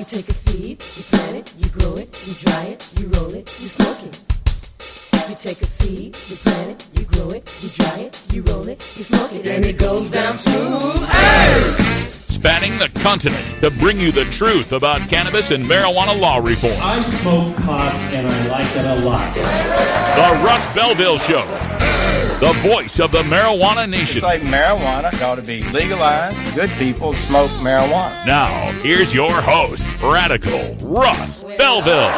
You take a seed, you plant it, you grow it, you dry it, you roll it, you smoke it. You take a seed, you plant it, you grow it, you dry it, you roll it, you smoke it, and it goes down smooth. Hey! Spanning the continent to bring you the truth about cannabis and marijuana law reform. I smoke pot and I like it a lot. The Russ Belville Show. The voice of the marijuana nation. It's like marijuana ought to be legalized. Good people smoke marijuana. Now, here's your host, Radical Russ Belville.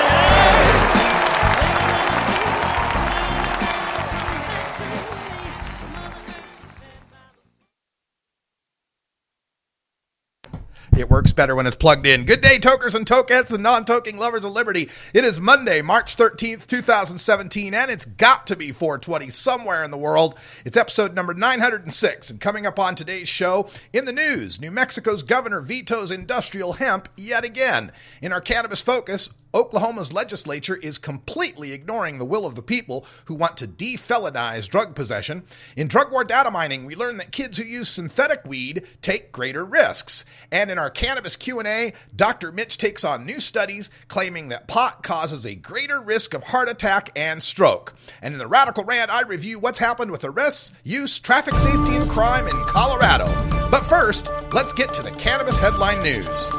It works better when it's plugged in. Good day, tokers and tokettes and non-toking lovers of liberty. It is Monday, March 13th, 2017, and it's got to be 420 somewhere in the world. It's episode number 906, and coming up on today's show, in the news, New Mexico's governor vetoes industrial hemp yet again. In our cannabis focus, Oklahoma's legislature is completely ignoring the will of the people who want to defelonize drug possession. In drug war data mining, we learn that kids who use synthetic weed take greater risks. And in our cannabis Q&A, Dr. Mitch takes on new studies claiming that pot causes a greater risk of heart attack and stroke. And in the Radical Rant, I review what's happened with arrests, use, traffic safety, and crime in Colorado. But first, let's get to the cannabis headline news.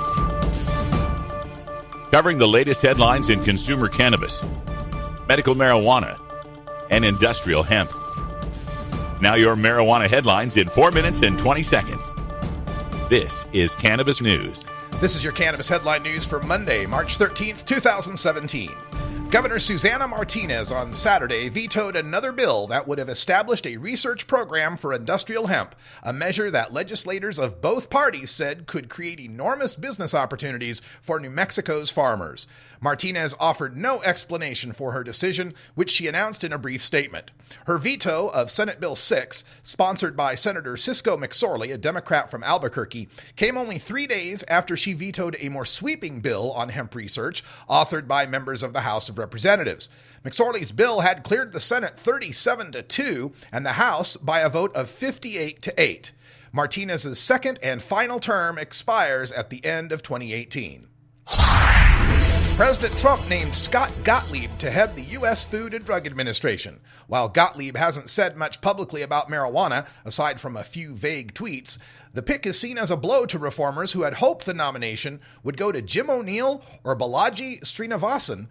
Covering the latest headlines in consumer cannabis, medical marijuana, and industrial hemp. Now your marijuana headlines in 4 minutes and 20 seconds. This is Cannabis News. This is your cannabis headline news for Monday, March 13th, 2017. Governor Susana Martinez on Saturday vetoed another bill that would have established a research program for industrial hemp, a measure that legislators of both parties said could create enormous business opportunities for New Mexico's farmers. Martinez offered no explanation for her decision, which she announced in a brief statement. Her veto of Senate Bill 6, sponsored by Senator Cisco McSorley, a Democrat from Albuquerque, came only 3 days after she vetoed a more sweeping bill on hemp research, authored by members of the House of Representatives. McSorley's bill had cleared the Senate 37-2 and the House by a vote of 58-8. Martinez's second and final term expires at the end of 2018. President Trump named Scott Gottlieb to head the U.S. Food and Drug Administration. While Gottlieb hasn't said much publicly about marijuana, aside from a few vague tweets, the pick is seen as a blow to reformers who had hoped the nomination would go to Jim O'Neill or Balaji Srinivasan,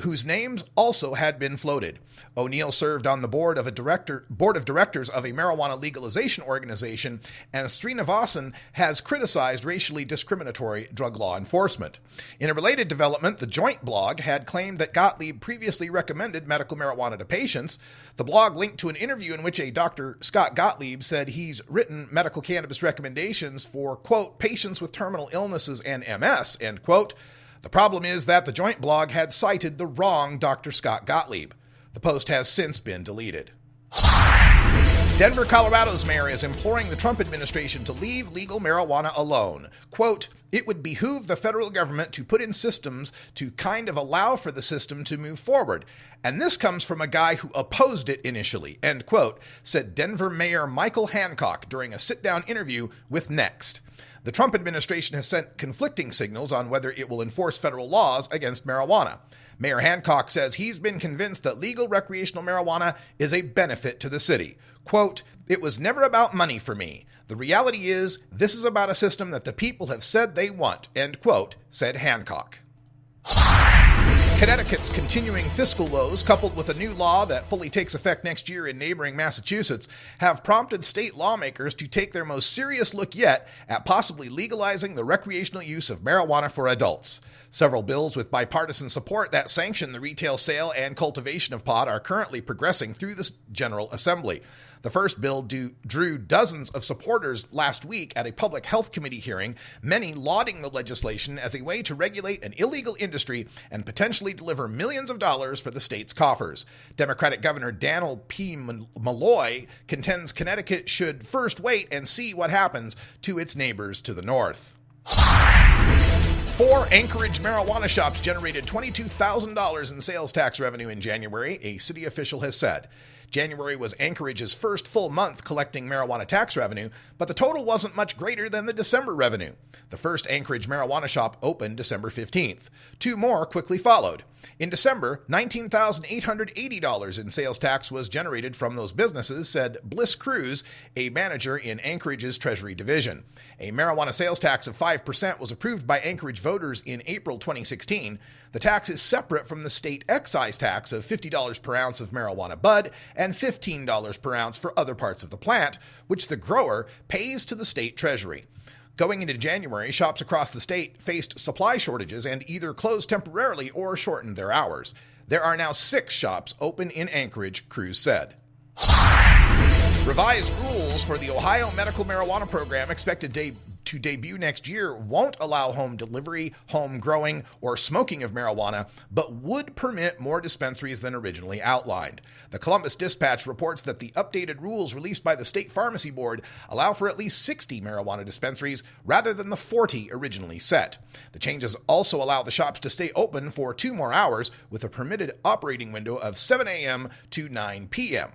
whose names also had been floated. O'Neill served on the board of directors of a marijuana legalization organization, and Srinivasan has criticized racially discriminatory drug law enforcement. In a related development, the Joint blog had claimed that Gottlieb previously recommended medical marijuana to patients. The blog linked to an interview in which a Dr. Scott Gottlieb said he's written medical cannabis recommendations for, quote, patients with terminal illnesses and MS, end quote. The problem is that the Joint blog had cited the wrong Dr. Scott Gottlieb. The post has since been deleted. Denver, Colorado's mayor is imploring the Trump administration to leave legal marijuana alone. Quote, it would behoove the federal government to put in systems to kind of allow for the system to move forward. And this comes from a guy who opposed it initially, end quote, said Denver Mayor Michael Hancock during a sit-down interview with Next. The Trump administration has sent conflicting signals on whether it will enforce federal laws against marijuana. Mayor Hancock says he's been convinced that legal recreational marijuana is a benefit to the city. Quote, it was never about money for me. The reality is this is about a system that the people have said they want, end quote, said Hancock. Connecticut's continuing fiscal woes, coupled with a new law that fully takes effect next year in neighboring Massachusetts, have prompted state lawmakers to take their most serious look yet at possibly legalizing the recreational use of marijuana for adults. Several bills with bipartisan support that sanction the retail sale and cultivation of pot are currently progressing through the General Assembly. The first bill drew dozens of supporters last week at a public health committee hearing, many lauding the legislation as a way to regulate an illegal industry and potentially deliver millions of dollars for the state's coffers. Democratic Governor Daniel P. Malloy contends Connecticut should first wait and see what happens to its neighbors to the north. 4 Anchorage marijuana shops generated $22,000 in sales tax revenue in January, a city official has said. January was Anchorage's first full month collecting marijuana tax revenue, but the total wasn't much greater than the December revenue. The first Anchorage marijuana shop opened December 15th. Two more quickly followed. In December, $19,880 in sales tax was generated from those businesses, said Bliss Cruz, a manager in Anchorage's Treasury Division. A marijuana sales tax of 5% was approved by Anchorage voters in April 2016. The tax is separate from the state excise tax of $50 per ounce of marijuana bud and $15 per ounce for other parts of the plant, which the grower pays to the state treasury. Going into January, shops across the state faced supply shortages and either closed temporarily or shortened their hours. There are now 6 shops open in Anchorage, Cruz said. Revised rules for the Ohio medical marijuana program expected to debut next year won't allow home delivery, home growing, or smoking of marijuana, but would permit more dispensaries than originally outlined. The Columbus Dispatch reports that the updated rules released by the State Pharmacy Board allow for at least 60 marijuana dispensaries rather than the 40 originally set. The changes also allow the shops to stay open for 2 more hours with a permitted operating window of 7 a.m. to 9 p.m.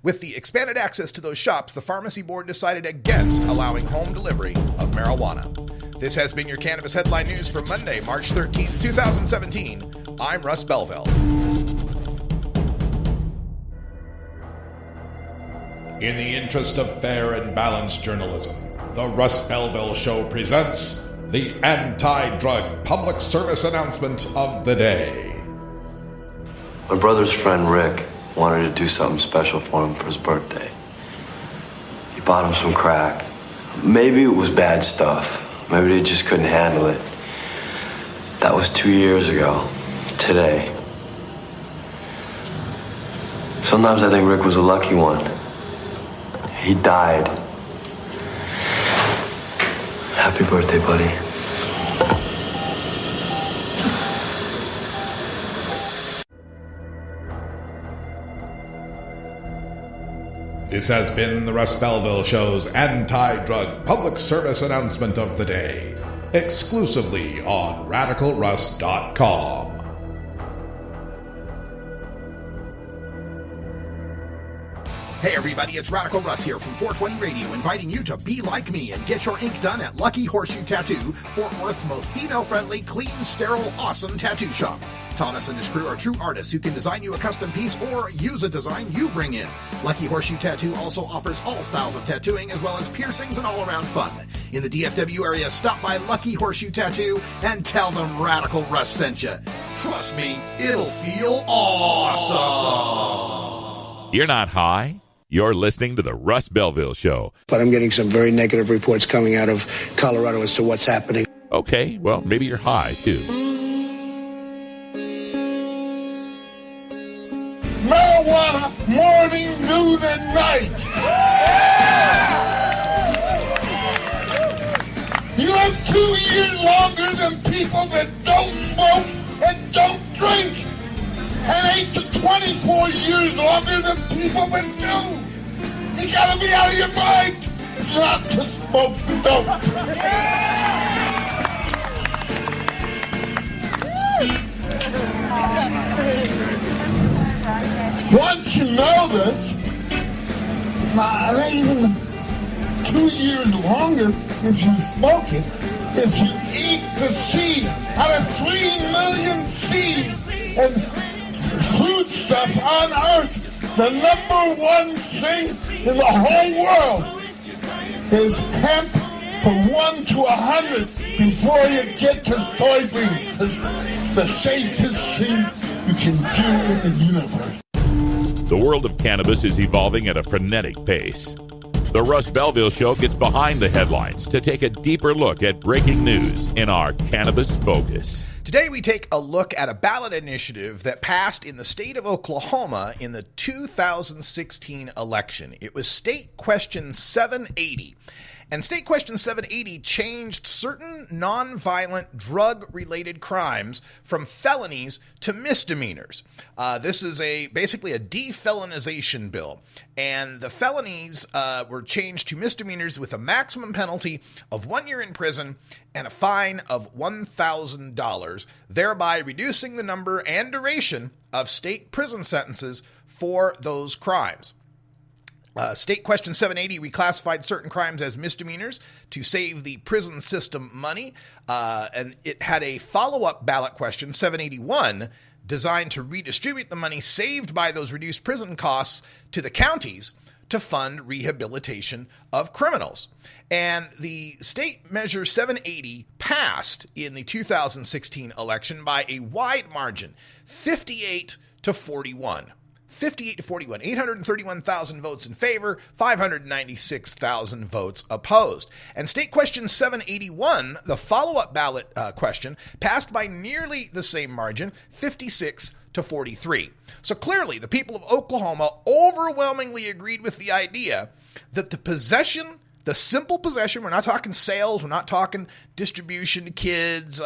With the expanded access to those shops, the Pharmacy Board decided against allowing home delivery of marijuana. This has been your Cannabis Headline News for Monday, March 13th, 2017. I'm Russ Belville. In the interest of fair and balanced journalism, the Russ Belville Show presents the anti-drug public service announcement of the day. My brother's friend Rick wanted to do something special for him for his birthday. He bought him some crack. Maybe it was bad stuff. Maybe they just couldn't handle it. That was 2 years ago. Today. Sometimes I think Rick was a lucky one. He died. Happy birthday, buddy. This has been the Russ Belville Show's anti-drug public service announcement of the day, exclusively on RadicalRuss.com. Hey everybody, it's Radical Russ here from 420 Radio, inviting you to be like me and get your ink done at Lucky Horseshoe Tattoo, Fort Worth's most female-friendly, clean, sterile, awesome tattoo shop. Thomas and his crew are true artists who can design you a custom piece or use a design you bring in. Lucky Horseshoe Tattoo also offers all styles of tattooing as well as piercings and all-around fun. In the DFW area, stop by Lucky Horseshoe Tattoo and tell them Radical Russ sent you. Trust me, it'll feel awesome. You're not high. You're listening to the Russ Belville Show. But I'm getting some very negative reports coming out of Colorado as to what's happening. Okay, well, maybe you're high, too. Marijuana, morning, noon, and night. You have 2 years longer than people that don't smoke and don't drink. And 8 to 24 years longer than people that do. You gotta be out of your mind not to smoke dope. Once you know this, even 2 years longer if you smoke it, if you eat the seed out of 3 million seeds and food stuff on earth, the number one thing in the whole world is hemp from 1 to 100 before you get to soybeans. It's the safest thing you can do in the universe. The world of cannabis is evolving at a frenetic pace. The Russ Belville Show gets behind the headlines to take a deeper look at breaking news in our Cannabis Focus. Today we take a look at a ballot initiative that passed in the state of Oklahoma in the 2016 election. It was State Question 780. And State Question 780 changed certain nonviolent drug-related crimes from felonies to misdemeanors. This is basically a defelonization bill. And the felonies were changed to misdemeanors with a maximum penalty of 1 year in prison and a fine of $1,000, thereby reducing the number and duration of state prison sentences for those crimes. State Question 780 reclassified certain crimes as misdemeanors to save the prison system money, and it had a follow-up ballot question, 781, designed to redistribute the money saved by those reduced prison costs to the counties to fund rehabilitation of criminals. And the state measure 780 passed in the 2016 election by a wide margin, 58 to 41. 58 to 41, 831,000 votes in favor, 596,000 votes opposed. And State Question 781, the follow-up ballot question, passed by nearly the same margin, 56 to 43. So clearly, the people of Oklahoma overwhelmingly agreed with the idea that the simple possession, we're not talking sales, we're not talking distribution to kids,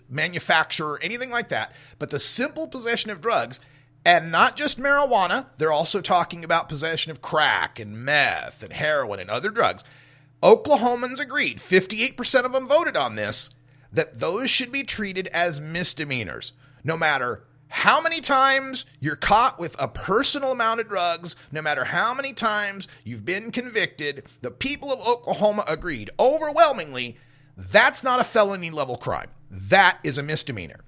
manufacture, anything like that, but the simple possession of drugs. And not just marijuana, they're also talking about possession of crack and meth and heroin and other drugs. Oklahomans agreed, 58% of them voted on this, that those should be treated as misdemeanors. No matter how many times you're caught with a personal amount of drugs, no matter how many times you've been convicted, the people of Oklahoma agreed overwhelmingly that's not a felony level crime. That is a misdemeanor.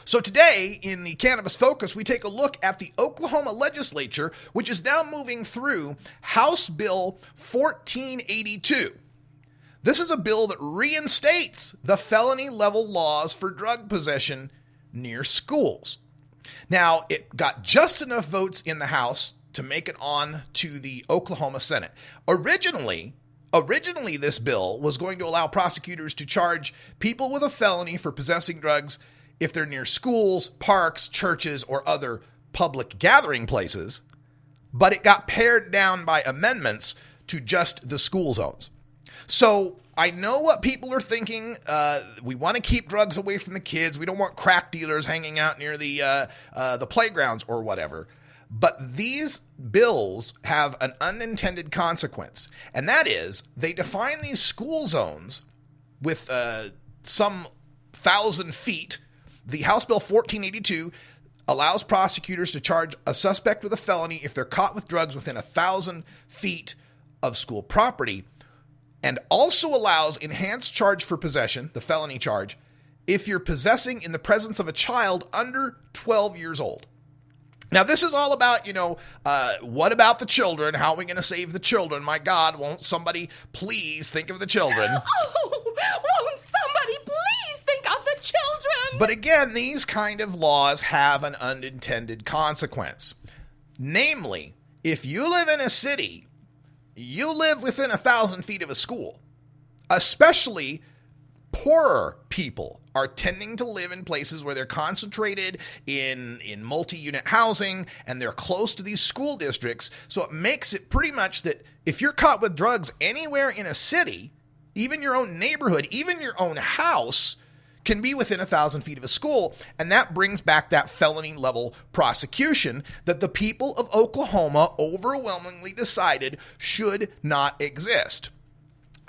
So today, in the Cannabis Focus, we take a look at the Oklahoma legislature, which is now moving through House Bill 1482. This is a bill that reinstates the felony level laws for drug possession near schools. Now, it got just enough votes in the House to make it on to the Oklahoma Senate. Originally, this bill was going to allow prosecutors to charge people with a felony for possessing drugs if they're near schools, parks, churches, or other public gathering places, but it got pared down by amendments to just the school zones. So I know what people are thinking. We want to keep drugs away from the kids. We don't want crack dealers hanging out near the playgrounds or whatever. But these bills have an unintended consequence, and that is they define these school zones with some 1,000 feet. The House Bill 1482 allows prosecutors to charge a suspect with a felony if they're caught with drugs within 1,000 feet of school property, and also allows enhanced charge for possession, the felony charge, if you're possessing in the presence of a child under 12 years old. Now, this is all about, what about the children? How are we going to save the children? My God, won't somebody please think of the children? Oh, won't somebody please think of the children? But again, these kind of laws have an unintended consequence. Namely, if you live in a city, you live within 1,000 feet of a school, especially poorer people are tending to live in places where they're concentrated in multi-unit housing and they're close to these school districts. So it makes it pretty much that if you're caught with drugs anywhere in a city, even your own neighborhood, even your own house can be within 1,000 feet of a school. And that brings back that felony level prosecution that the people of Oklahoma overwhelmingly decided should not exist.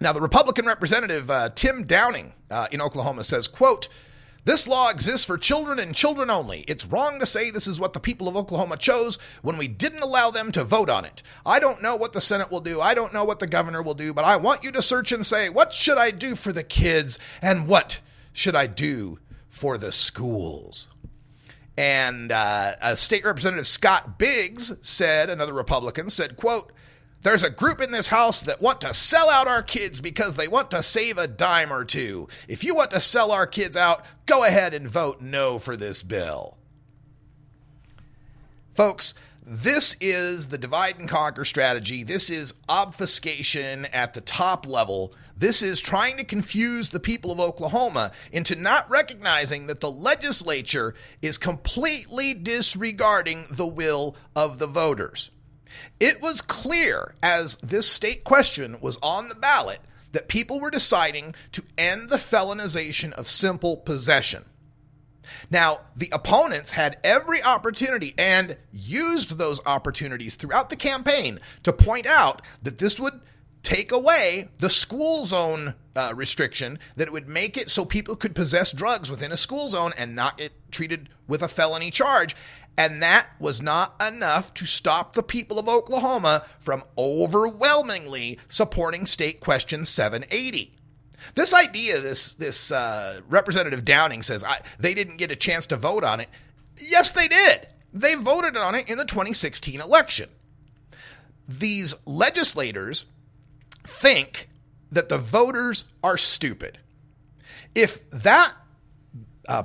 Now, the Republican representative, Tim Downing in Oklahoma says, quote, "This law exists for children and children only. It's wrong to say this is what the people of Oklahoma chose when we didn't allow them to vote on it. I don't know what the Senate will do. I don't know what the governor will do, but I want you to search and say, what should I do for the kids and what should I do for the schools?" And State Representative Scott Biggs said, another Republican, said, quote, "There's a group in this House that want to sell out our kids because they want to save a dime or two. If you want to sell our kids out, go ahead and vote no for this bill." Folks, this is the divide and conquer strategy. This is obfuscation at the top level. This is trying to confuse the people of Oklahoma into not recognizing that the legislature is completely disregarding the will of the voters. It was clear as this state question was on the ballot that people were deciding to end the felonization of simple possession. Now, the opponents had every opportunity and used those opportunities throughout the campaign to point out that this would take away the school zone restriction, that it would make it so people could possess drugs within a school zone and not get treated with a felony charge. And that was not enough to stop the people of Oklahoma from overwhelmingly supporting State Question 780. This idea, this Representative Downing says they didn't get a chance to vote on it. Yes, they did. They voted on it in the 2016 election. These legislators think that the voters are stupid. If that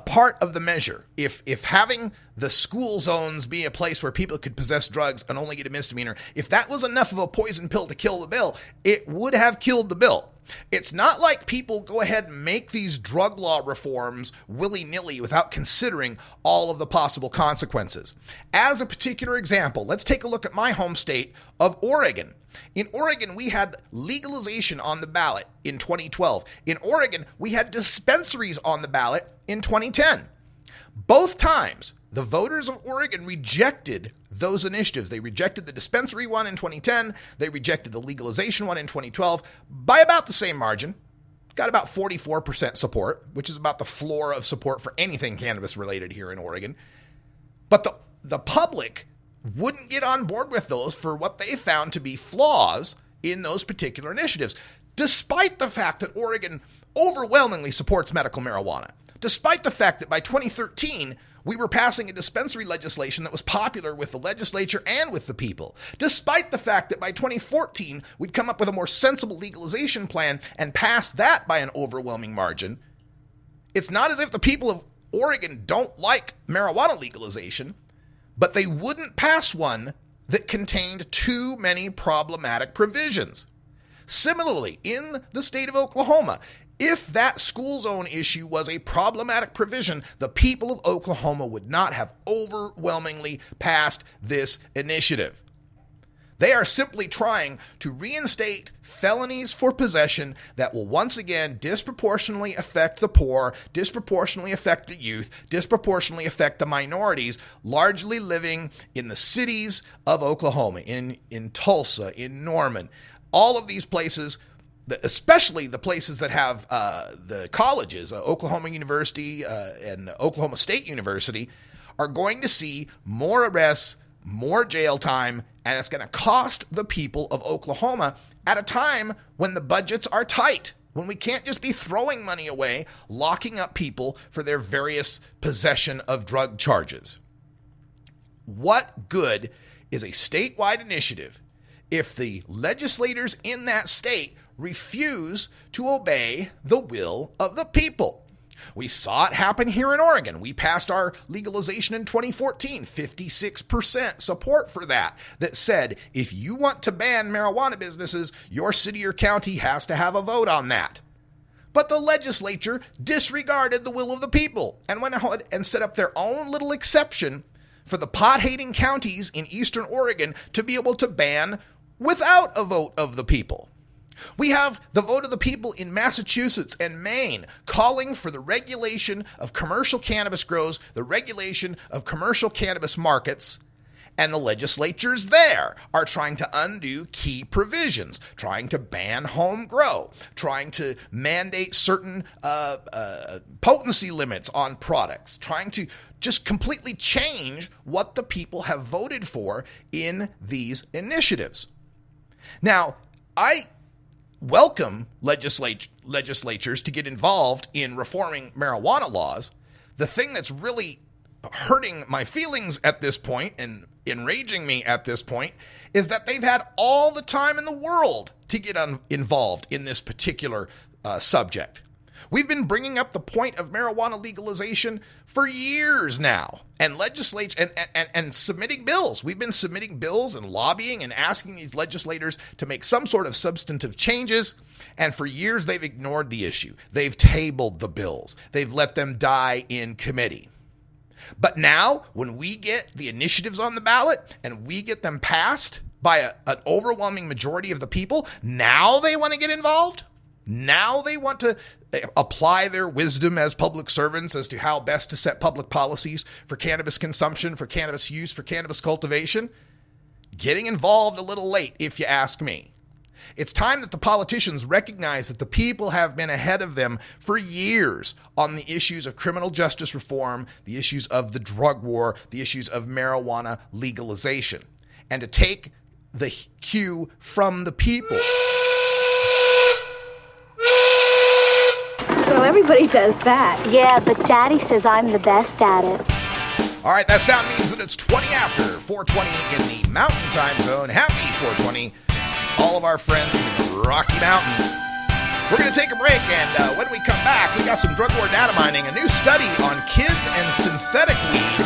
part of the measure, if having the school zones be a place where people could possess drugs and only get a misdemeanor, if that was enough of a poison pill to kill the bill, it would have killed the bill. It's not like people go ahead and make these drug law reforms willy-nilly without considering all of the possible consequences. As a particular example, let's take a look at my home state of Oregon. In Oregon, we had legalization on the ballot in 2012. In Oregon, we had dispensaries on the ballot in 2010. Both times, the voters of Oregon rejected those initiatives. They rejected the dispensary one in 2010. They rejected the legalization one in 2012 by about the same margin. Got about 44% support, which is about the floor of support for anything cannabis related here in Oregon. But the public wouldn't get on board with those for what they found to be flaws in those particular initiatives, despite the fact that Oregon overwhelmingly supports medical marijuana, despite the fact that by 2013, we were passing a dispensary legislation that was popular with the legislature and with the people, despite the fact that by 2014, we'd come up with a more sensible legalization plan and passed that by an overwhelming margin. It's not as if the people of Oregon don't like marijuana legalization, but they wouldn't pass one that contained too many problematic provisions. Similarly, in the state of Oklahoma, if that school zone issue was a problematic provision, the people of Oklahoma would not have overwhelmingly passed this initiative. They are simply trying to reinstate felonies for possession that will once again disproportionately affect the poor, disproportionately affect the youth, disproportionately affect the minorities, largely living in the cities of Oklahoma, in Tulsa, in Norman. All of these places, especially the places that have the colleges, Oklahoma University and Oklahoma State University, are going to see more arrests, more jail time, and it's going to cost the people of Oklahoma at a time when the budgets are tight, when we can't just be throwing money away, locking up people for their various possession of drug charges. What good is a statewide initiative if the legislators in that state refuse to obey the will of the people? We saw it happen here in Oregon. We passed our legalization in 2014, 56% support for that said, if you want to ban marijuana businesses, your city or county has to have a vote on that. But the legislature disregarded the will of the people and went ahead and set up their own little exception for the pot-hating counties in eastern Oregon to be able to ban without a vote of the people. We have the vote of the people in Massachusetts and Maine calling for the regulation of commercial cannabis grows, the regulation of commercial cannabis markets, and the legislatures there are trying to undo key provisions, trying to ban home grow, trying to mandate certain potency limits on products, trying to just completely change what the people have voted for in these initiatives. Now, I welcome legislatures to get involved in reforming marijuana laws. The thing that's really hurting my feelings at this point and enraging me at this point is that they've had all the time in the world to get involved in this particular subject. We've been bringing up the point of marijuana legalization for years now, and and submitting bills. We've been submitting bills and lobbying and asking these legislators to make some sort of substantive changes, and for years they've ignored the issue. They've tabled the bills. They've let them die in committee. But now, when we get the initiatives on the ballot and we get them passed by an overwhelming majority of the people, now they want to get involved? Now they want to apply their wisdom as public servants as to how best to set public policies for cannabis consumption, for cannabis use, for cannabis cultivation? Getting involved a little late, if you ask me. It's time that the politicians recognize that the people have been ahead of them for years on the issues of criminal justice reform, the issues of the drug war, the issues of marijuana legalization, and to take the cue from the people. So everybody does that. Yeah, but Daddy says I'm the best at it. All right, that sound means that it's 20 after 4:20 in the Mountain Time Zone. Happy 4:20 to all of our friends in the Rocky Mountains. We're going to take a break, and when we come back, we got some drug war data mining, a new study on kids and synthetic weed.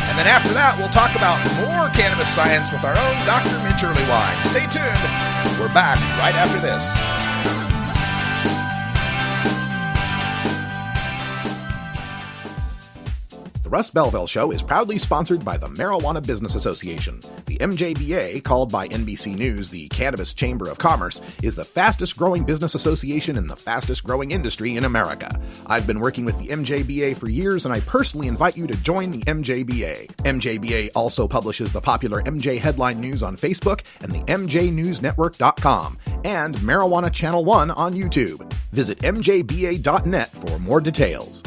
And then after that, we'll talk about more cannabis science with our own Dr. Mitch Earlywine. Stay tuned. We're back right after this. The Russ Belville Show is proudly sponsored by the Marijuana Business Association. The MJBA, called by NBC News the Cannabis Chamber of Commerce, is the fastest growing business association in the fastest growing industry in America. I've been working with the MJBA for years, and I personally invite you to join the MJBA. MJBA also publishes the popular MJ Headline News on Facebook and the MJNewsNetwork.com and Marijuana Channel 1 on YouTube. Visit mjba.net for more details.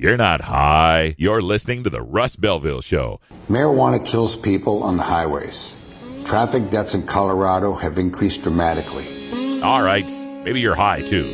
You're not high. You're listening to the Russ Belville Show. Marijuana kills people on the highways. Traffic deaths in Colorado have increased dramatically. All right. Maybe you're high, too.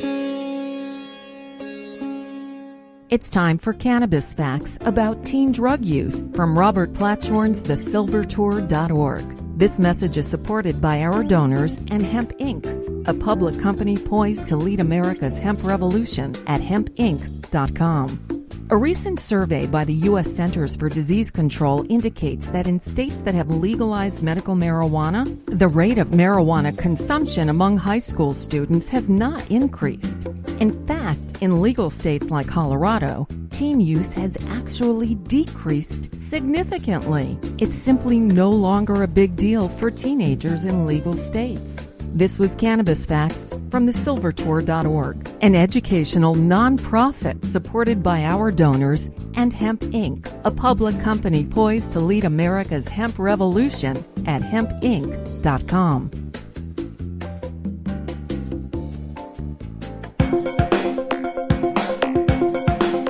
It's time for Cannabis Facts about teen drug use from Robert Platshorn's thesilvertour.org. This message is supported by our donors and Hemp Inc., a public company poised to lead America's hemp revolution at hempinc.com. A recent survey by the U.S. Centers for Disease Control indicates that in states that have legalized medical marijuana, the rate of marijuana consumption among high school students has not increased. In fact, in legal states like Colorado, teen use has actually decreased significantly. It's simply no longer a big deal for teenagers in legal states. This was Cannabis Facts from thesilvertour.org, an educational nonprofit supported by our donors and Hemp Inc., a public company poised to lead America's hemp revolution at hempinc.com.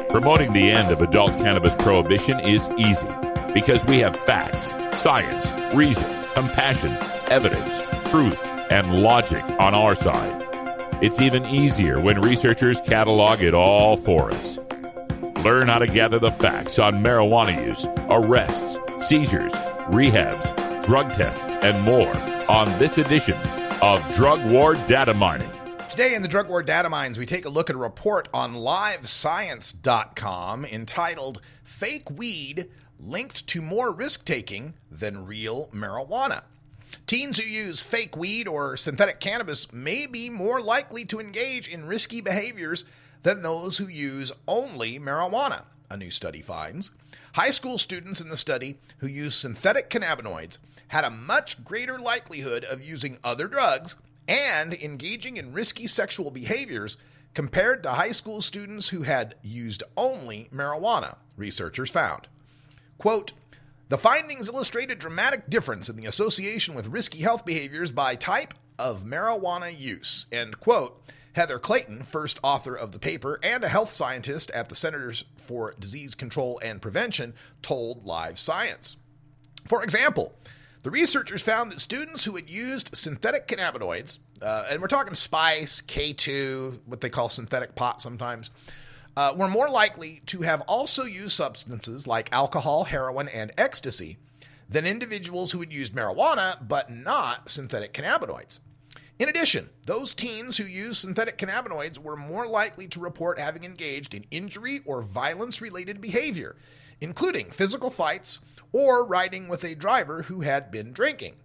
Promoting the end of adult cannabis prohibition is easy because we have facts, science, reason, compassion, evidence, truth, and logic on our side. It's even easier when researchers catalog it all for us. Learn how to gather the facts on marijuana use, arrests, seizures, rehabs, drug tests, and more on this edition of Drug War Data Mining. Today in the Drug War Data Mines, we take a look at a report on livescience.com entitled Fake Weed Linked to More Risk-Taking Than Real Marijuana. Teens who use fake weed or synthetic cannabis may be more likely to engage in risky behaviors than those who use only marijuana, a new study finds. High school students in the study who used synthetic cannabinoids had a much greater likelihood of using other drugs and engaging in risky sexual behaviors compared to high school students who had used only marijuana, researchers found. Quote, the findings illustrate a dramatic difference in the association with risky health behaviors by type of marijuana use, end quote. Heather Clayton, first author of the paper and a health scientist at the Centers for Disease Control and Prevention, told Live Science. For example, the researchers found that students who had used synthetic cannabinoids, and we're talking spice, K2, what they call synthetic pot sometimes, were more likely to have also used substances like alcohol, heroin, and ecstasy than individuals who had used marijuana but not synthetic cannabinoids. In addition, those teens who used synthetic cannabinoids were more likely to report having engaged in injury or violence-related behavior, including physical fights or riding with a driver who had been drinking.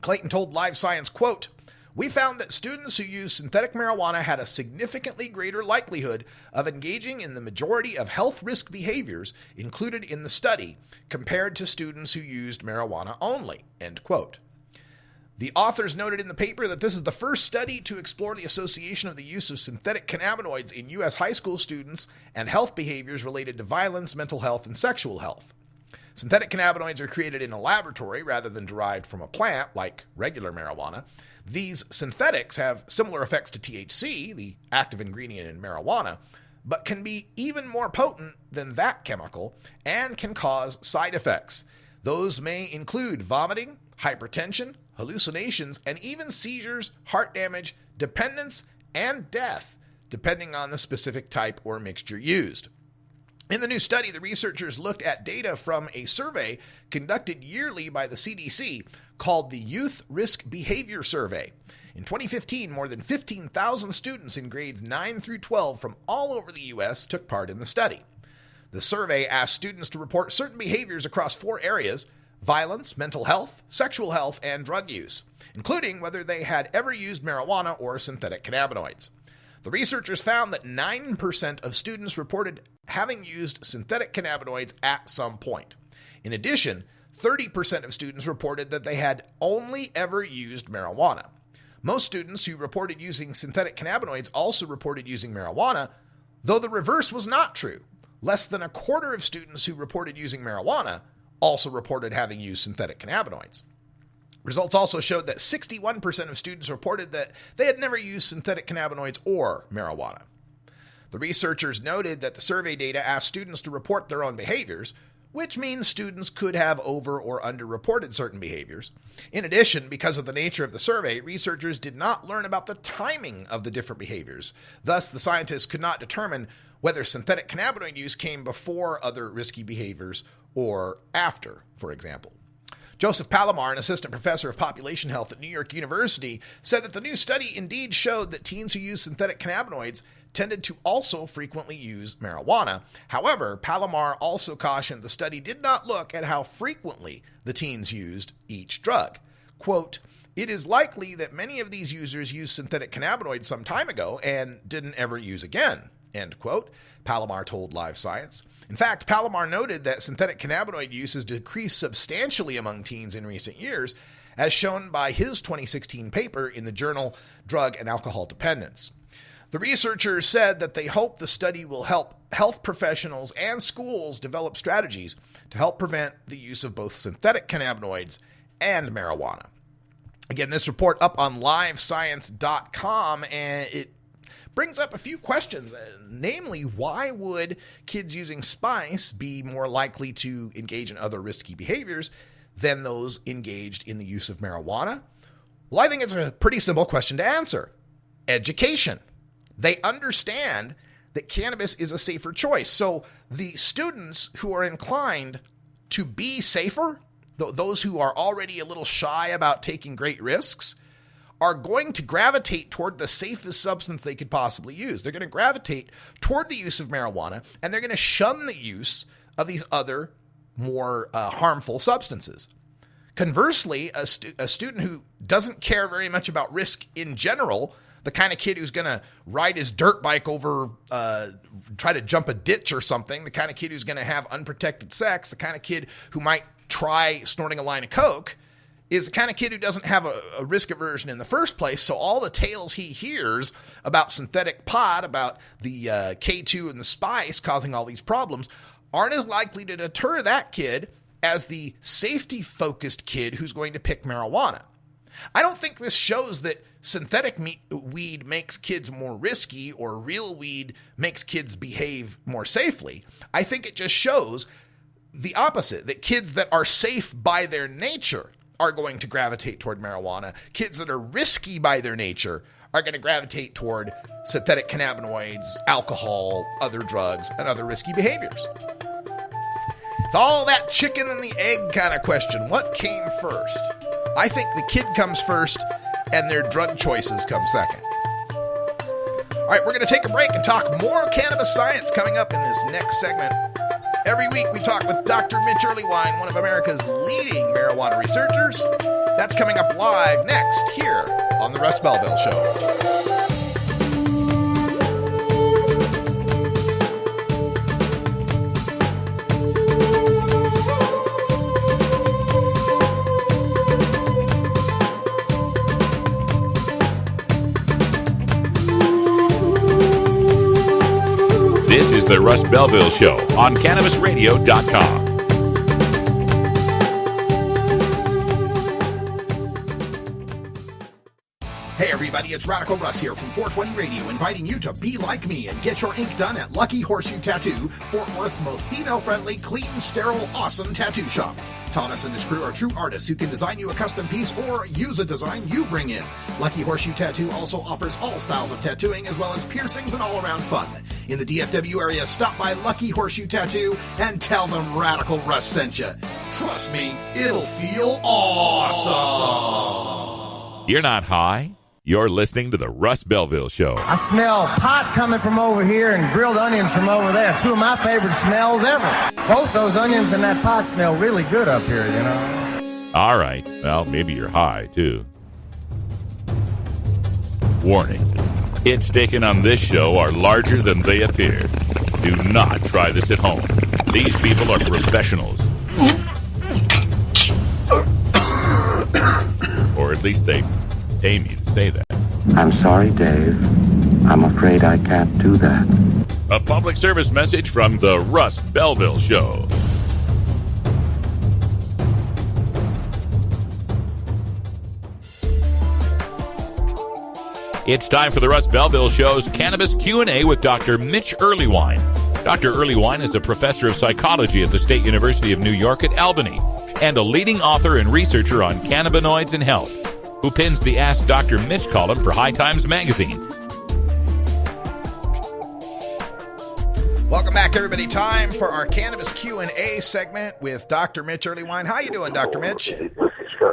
Clayton told Live Science, quote, we found that students who used synthetic marijuana had a significantly greater likelihood of engaging in the majority of health risk behaviors included in the study compared to students who used marijuana only, end quote. The authors noted in the paper that this is the first study to explore the association of the use of synthetic cannabinoids in U.S. high school students and health behaviors related to violence, mental health, and sexual health. Synthetic cannabinoids are created in a laboratory rather than derived from a plant like regular marijuana. These synthetics have similar effects to THC, the active ingredient in marijuana, but can be even more potent than that chemical and can cause side effects. Those may include vomiting, hypertension, hallucinations, and even seizures, heart damage, dependence, and death, depending on the specific type or mixture used. In the new study, the researchers looked at data from a survey conducted yearly by the CDC called the Youth Risk Behavior Survey. In 2015, more than 15,000 students in grades 9 through 12 from all over the U.S. took part in the study. The survey asked students to report certain behaviors across 4 areas: violence, mental health, sexual health, and drug use, including whether they had ever used marijuana or synthetic cannabinoids. The researchers found that 9% of students reported having used synthetic cannabinoids at some point. In addition, 30% of students reported that they had only ever used marijuana. Most students who reported using synthetic cannabinoids also reported using marijuana, though the reverse was not true. Less than a quarter of students who reported using marijuana also reported having used synthetic cannabinoids. Results also showed that 61% of students reported that they had never used synthetic cannabinoids or marijuana. The researchers noted that the survey data asked students to report their own behaviors, which means students could have over or underreported certain behaviors. In addition, because of the nature of the survey, researchers did not learn about the timing of the different behaviors. Thus, the scientists could not determine whether synthetic cannabinoid use came before other risky behaviors or after, for example. Joseph Palomar, an assistant professor of population health at New York University, said that the new study indeed showed that teens who use synthetic cannabinoids tended to also frequently use marijuana. However, Palomar also cautioned the study did not look at how frequently the teens used each drug. Quote, "It is likely that many of these users used synthetic cannabinoids some time ago and didn't ever use again," end quote, Palomar told Live Science. In fact, Palomar noted that synthetic cannabinoid use has decreased substantially among teens in recent years, as shown by his 2016 paper in the journal Drug and Alcohol Dependence. The researchers said that they hope the study will help health professionals and schools develop strategies to help prevent the use of both synthetic cannabinoids and marijuana. Again, this report up on livescience.com, and it brings up a few questions, namely, why would kids using spice be more likely to engage in other risky behaviors than those engaged in the use of marijuana? Well, I think it's a pretty simple question to answer. Education. They understand that cannabis is a safer choice. So the students who are inclined to be safer, those who are already a little shy about taking great risks, are going to gravitate toward the safest substance they could possibly use. They're going to gravitate toward the use of marijuana, and they're going to shun the use of these other more harmful substances. Conversely, a student who doesn't care very much about risk in general, the kind of kid who's going to ride his dirt bike over, try to jump a ditch or something, the kind of kid who's going to have unprotected sex, the kind of kid who might try snorting a line of coke, is the kind of kid who doesn't have a risk aversion in the first place. So all the tales he hears about synthetic pot, about the K2 and the spice causing all these problems, aren't as likely to deter that kid as the safety-focused kid who's going to pick marijuana. I don't think this shows that synthetic weed makes kids more risky or real weed makes kids behave more safely. I think it just shows the opposite, that kids that are safe by their nature are going to gravitate toward marijuana. Kids that are risky by their nature are going to gravitate toward synthetic cannabinoids, alcohol, other drugs, and other risky behaviors. It's all that chicken and the egg kind of question. What came first? I think the kid comes first and their drug choices come second. All right, we're going to take a break and talk more cannabis science coming up in this next segment. Every week we talk with Dr. Mitch Earlywine, one of America's leading marijuana researchers. That's coming up live next here on The Russ Belville Show. This is the Russ Belville Show on CannabisRadio.com. everybody, it's Radical Russ here from 420 Radio, inviting you to be like me and get your ink done at Lucky Horseshoe Tattoo, Fort Worth's most female-friendly, clean, sterile, awesome tattoo shop. Thomas and his crew are true artists who can design you a custom piece or use a design you bring in. Lucky Horseshoe Tattoo also offers all styles of tattooing as well as piercings and all-around fun. In the DFW area, stop by Lucky Horseshoe Tattoo and tell them Radical Russ sent you. Trust me, it'll feel awesome. You're not high. You're listening to the Russ Belville Show. I smell pot coming from over here and grilled onions from over there. Two of my favorite smells ever. Both those onions and that pot smell really good up here, you know. All right. Well, maybe you're high, too. Warning. Hits taken on this show are larger than they appear. Do not try this at home. These people are professionals. Or at least they pay me to say that. I'm sorry, Dave. I'm afraid I can't do that. A public service message from the Russ Belville Show. It's time for the Russ Belville Show's Cannabis Q&A with Dr. Mitch Earlywine. Dr. Earlywine is a professor of psychology at the State University of New York at Albany and a leading author and researcher on cannabinoids and health, who pins the Ask Dr. Mitch column for High Times magazine. Welcome back, everybody. Time for our Cannabis Q&A segment with Dr. Mitch Earlywine. How you doing, Dr. Mitch?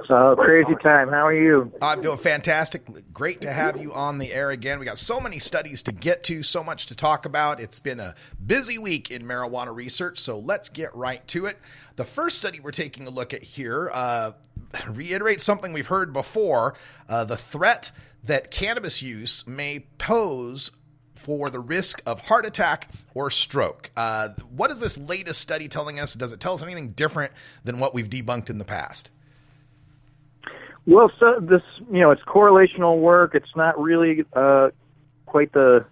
Crazy time. How are you? I'm doing fantastic. Great to have you on the air again. We got so many studies to get to, so much to talk about. It's been a busy week in marijuana research, so let's get right to it. The first study we're taking a look at here reiterates something we've heard before, the threat that cannabis use may pose for the risk of heart attack or stroke. What is this latest study telling us? Does it tell us anything different than what we've debunked in the past? Well, so this, it's correlational work. It's not really quite the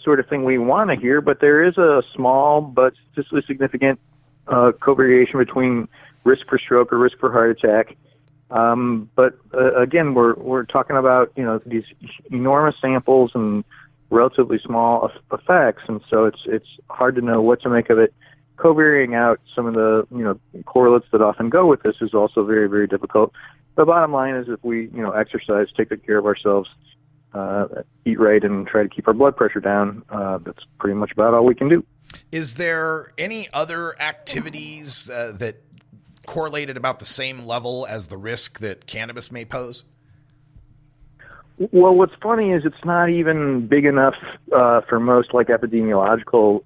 sort of thing we want to hear, but there is a small but statistically significant covariation between risk for stroke or risk for heart attack. But again, we're talking about these enormous samples and relatively small effects, and so it's hard to know what to make of it. Covariating out some of the correlates that often go with this is also very, very difficult. The bottom line is if we exercise, take good care of ourselves, eat right, and try to keep our blood pressure down, that's pretty much about all we can do. Is there any other activities that correlated about the same level as the risk that cannabis may pose? Well, what's funny is it's not even big enough for most epidemiological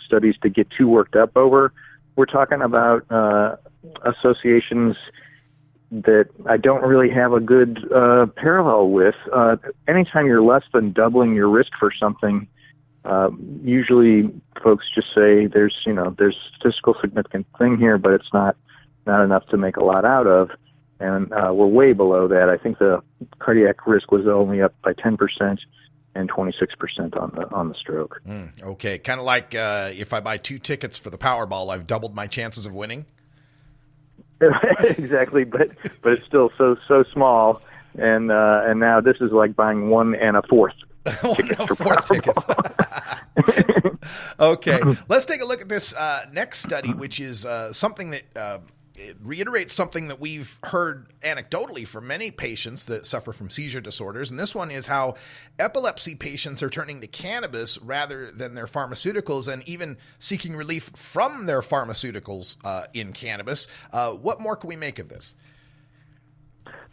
studies to get too worked up over. We're talking about associations that I don't really have a good parallel with. Anytime you're less than doubling your risk for something, usually folks just say there's statistical significant thing here, but it's not enough to make a lot out of. And we're way below that. I think the cardiac risk was only up by 10% and 26% on the stroke. Okay, kind of like if I buy 2 tickets for the Powerball, I've doubled my chances of winning. Exactly, but it's still so small, and now this is like buying 1 and a 4th. tickets. Okay, let's take a look at this next study, which is something that it reiterates something that we've heard anecdotally from many patients that suffer from seizure disorders. And this one is how epilepsy patients are turning to cannabis rather than their pharmaceuticals and even seeking relief from their pharmaceuticals in cannabis. What more can we make of this?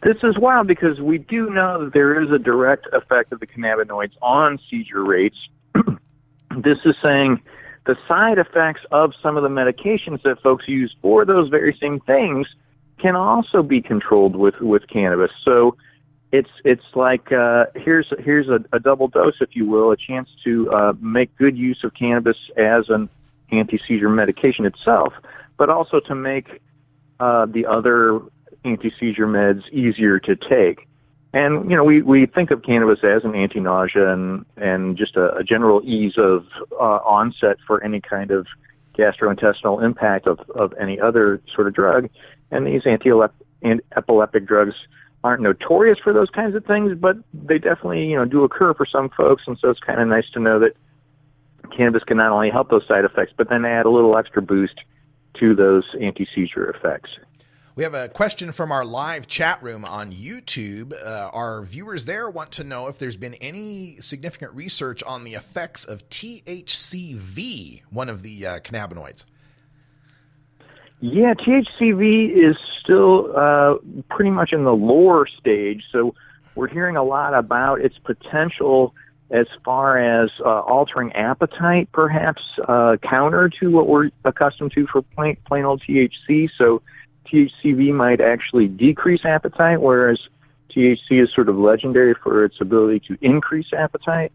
This is wild because we do know that there is a direct effect of the cannabinoids on seizure rates. This is saying the side effects of some of the medications that folks use for those very same things can also be controlled with cannabis. So it's like here's a double dose, if you will, a chance to make good use of cannabis as an anti-seizure medication itself, but also to make the other anti-seizure meds easier to take. And, we think of cannabis as an anti-nausea and just a general ease of onset for any kind of gastrointestinal impact of any other sort of drug. And these anti-epileptic drugs aren't notorious for those kinds of things, but they definitely, do occur for some folks, and so it's kind of nice to know that cannabis can not only help those side effects, but then add a little extra boost to those anti-seizure effects. We have a question from our live chat room on YouTube. Our viewers there want to know if there's been any significant research on the effects of THCV, one of the cannabinoids. Yeah, THCV is still pretty much in the lore stage, so we're hearing a lot about its potential as far as altering appetite, perhaps counter to what we're accustomed to for plain old THC. So THCV might actually decrease appetite, whereas THC is sort of legendary for its ability to increase appetite.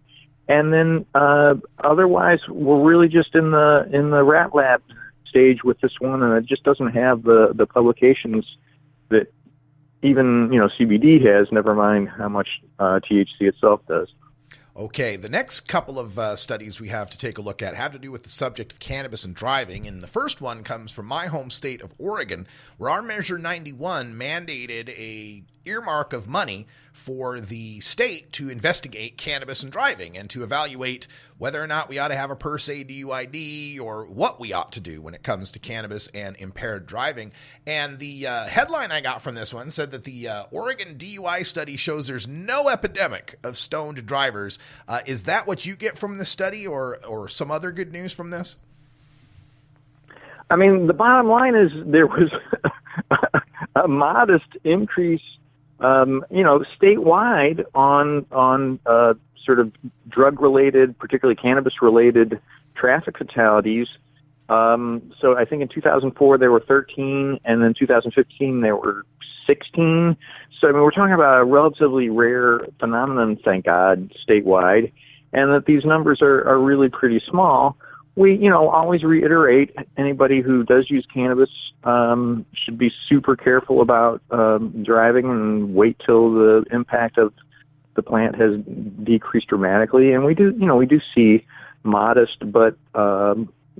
And then otherwise, we're really just in the rat lab stage with this one, and it just doesn't have the publications that even CBD has. Never mind how much THC itself does. Okay, the next couple of studies we have to take a look at have to do with the subject of cannabis and driving, and the first one comes from my home state of Oregon, where our Measure 91 mandated a earmark of money for the state to investigate cannabis and driving and to evaluate whether or not we ought to have a per se DUID or what we ought to do when it comes to cannabis and impaired driving. And the headline I got from this one said that the Oregon DUI study shows there's no epidemic of stoned drivers. Is that what you get from the study, or some other good news from this? I mean, the bottom line is there was a modest increase, statewide on sort of drug-related, particularly cannabis-related traffic fatalities. So I think in 2004 there were 13, and then 2015 there were 16. So I mean, we're talking about a relatively rare phenomenon, thank God, statewide, and that these numbers are really pretty small. We, always reiterate, anybody who does use cannabis should be super careful about driving and wait till the impact of the plant has decreased dramatically. And we do see modest but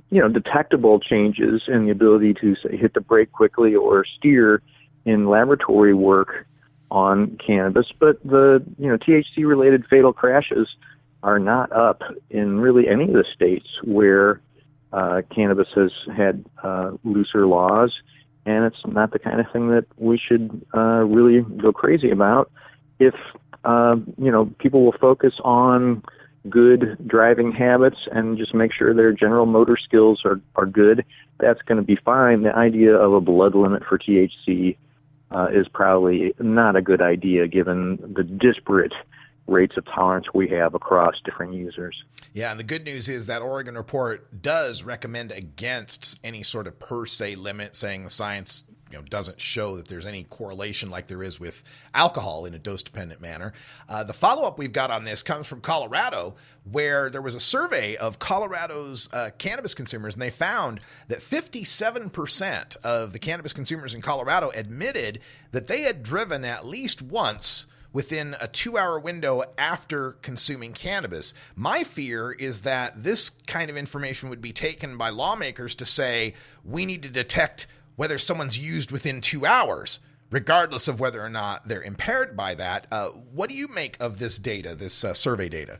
detectable changes in the ability to, say, hit the brake quickly or steer in laboratory work on cannabis. But the THC-related fatal crashes are not up in really any of the states where cannabis has had looser laws, and it's not the kind of thing that we should really go crazy about. If people will focus on good driving habits and just make sure their general motor skills are good, that's going to be fine. The idea of a blood limit for THC is probably not a good idea given the disparate rates of tolerance we have across different users. Yeah, and the good news is that Oregon report does recommend against any sort of per se limit, saying the science doesn't show that there's any correlation like there is with alcohol in a dose-dependent manner. The follow-up we've got on this comes from Colorado, where there was a survey of Colorado's cannabis consumers, and they found that 57% of the cannabis consumers in Colorado admitted that they had driven at least once within a 2-hour window after consuming cannabis. My fear is that this kind of information would be taken by lawmakers to say, we need to detect whether someone's used within 2 hours, regardless of whether or not they're impaired by that. What do you make of this data, this survey data?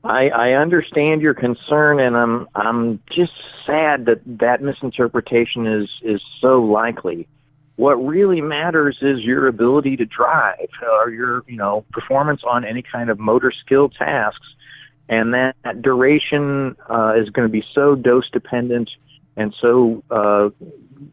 I understand your concern, and I'm just sad that misinterpretation is so likely. What really matters is your ability to drive, or your performance on any kind of motor skill tasks, and that duration is going to be so dose dependent and so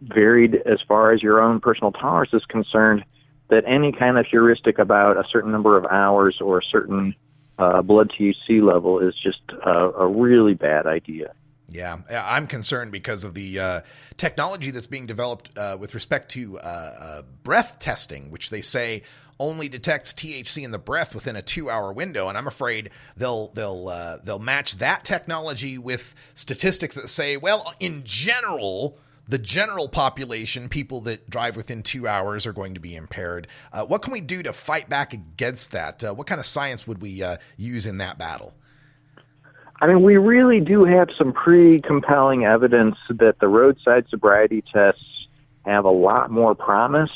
varied as far as your own personal tolerance is concerned, that any kind of heuristic about a certain number of hours or a certain blood THC level is just a really bad idea. Yeah, I'm concerned because of the technology that's being developed with respect to breath testing, which they say only detects THC in the breath within a 2-hour window, and I'm afraid they'll match that technology with statistics that say, well, in general, the general population, people that drive within 2 hours, are going to be impaired. What can we do to fight back against that? What kind of science would we use in that battle? I mean, we really do have some pretty compelling evidence that the roadside sobriety tests have a lot more promise.